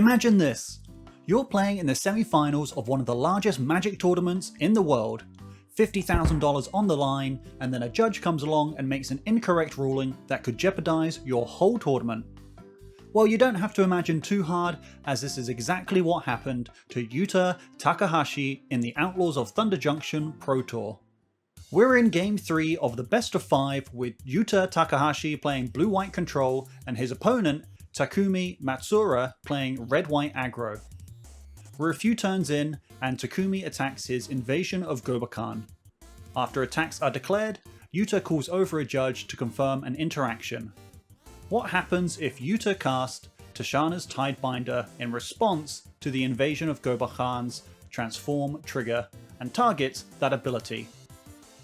Imagine this. You're playing in the semi-finals of one of the largest Magic tournaments in the world. $50,000 on the line, and then a judge comes along and makes an incorrect ruling that could jeopardize your whole tournament. Well, you don't have to imagine too hard, as this is exactly what happened to Yuta Takahashi in the Outlaws of Thunder Junction Pro Tour. We're in Game 3 of the best of 5 with Yuta Takahashi playing blue-white control and his opponent Takumi Matsura playing red-white aggro. We're a few turns in and Takumi attacks his invasion of Goba-Khan. After attacks are declared, Yuta calls over a judge to confirm an interaction. What happens if Yuta cast Tashana's Tidebinder in response to the invasion of Goba-Khan's transform trigger and targets that ability?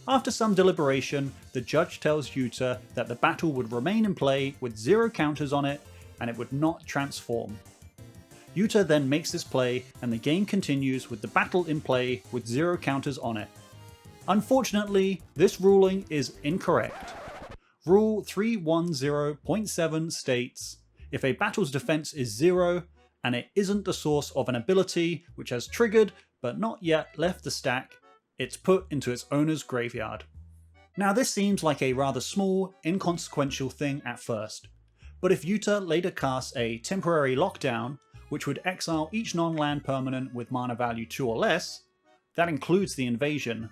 After some deliberation, the judge tells Yuta that the battle would remain in play with 0 counters on it and it would not transform. Yuta then makes this play and the game continues with the battle in play with 0 counters on it. Unfortunately, this ruling is incorrect. Rule 310.7 states, if a battle's defense is 0 and it isn't the source of an ability which has triggered but not yet left the stack, it's put into its owner's graveyard. Now this seems like a rather small, inconsequential thing at first, but if Yuta later casts a temporary lockdown, which would exile each non-land permanent with mana value 2 or less, that includes the invasion,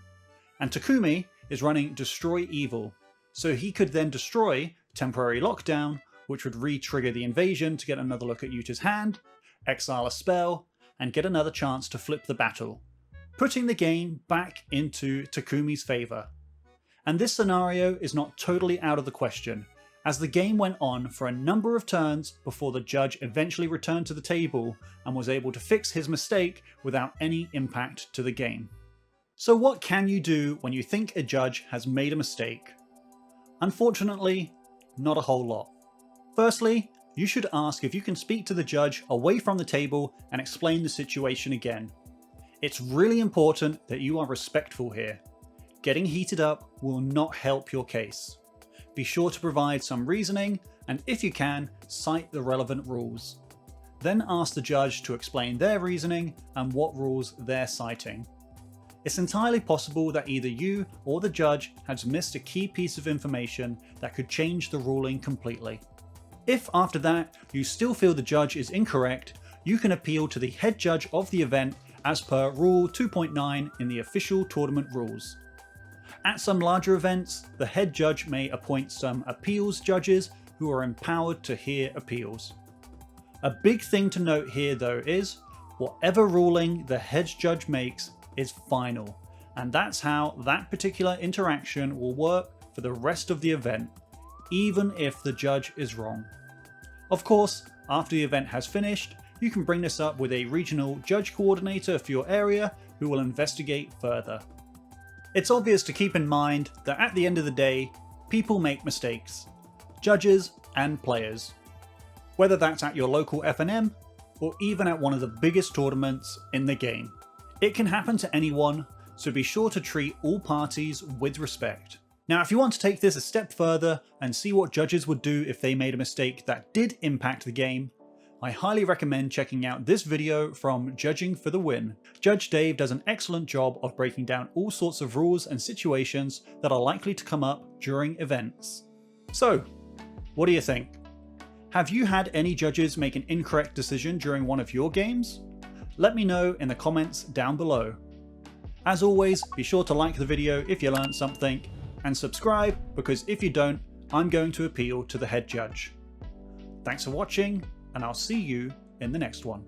and Takumi is running Destroy Evil, so he could then destroy Temporary Lockdown, which would re-trigger the invasion to get another look at Yuta's hand, exile a spell, and get another chance to flip the battle, putting the game back into Takumi's favour. And this scenario is not totally out of the question, as the game went on for a number of turns before the judge eventually returned to the table and was able to fix his mistake without any impact to the game. So what can you do when you think a judge has made a mistake? Unfortunately, not a whole lot. Firstly, you should ask if you can speak to the judge away from the table and explain the situation again. It's really important that you are respectful here. Getting heated up will not help your case. Be sure to provide some reasoning, and if you can, cite the relevant rules. Then ask the judge to explain their reasoning and what rules they're citing. It's entirely possible that either you or the judge has missed a key piece of information that could change the ruling completely. If after that you still feel the judge is incorrect, you can appeal to the head judge of the event as per Rule 2.9 in the official tournament rules. At some larger events, the head judge may appoint some appeals judges who are empowered to hear appeals. A big thing to note here though is, whatever ruling the head judge makes is final, and that's how that particular interaction will work for the rest of the event, even if the judge is wrong. Of course, after the event has finished, you can bring this up with a regional judge coordinator for your area who will investigate further. It's obvious to keep in mind that at the end of the day, people make mistakes, judges and players. Whether that's at your local FNM or even at one of the biggest tournaments in the game. It can happen to anyone, so be sure to treat all parties with respect. Now, if you want to take this a step further and see what judges would do if they made a mistake that did impact the game, I highly recommend checking out this video from Judging for the Win. Judge Dave does an excellent job of breaking down all sorts of rules and situations that are likely to come up during events. So, what do you think? Have you had any judges make an incorrect decision during one of your games? Let me know in the comments down below. As always, be sure to like the video if you learned something, and subscribe because if you don't, I'm going to appeal to the head judge. Thanks for watching, and I'll see you in the next one.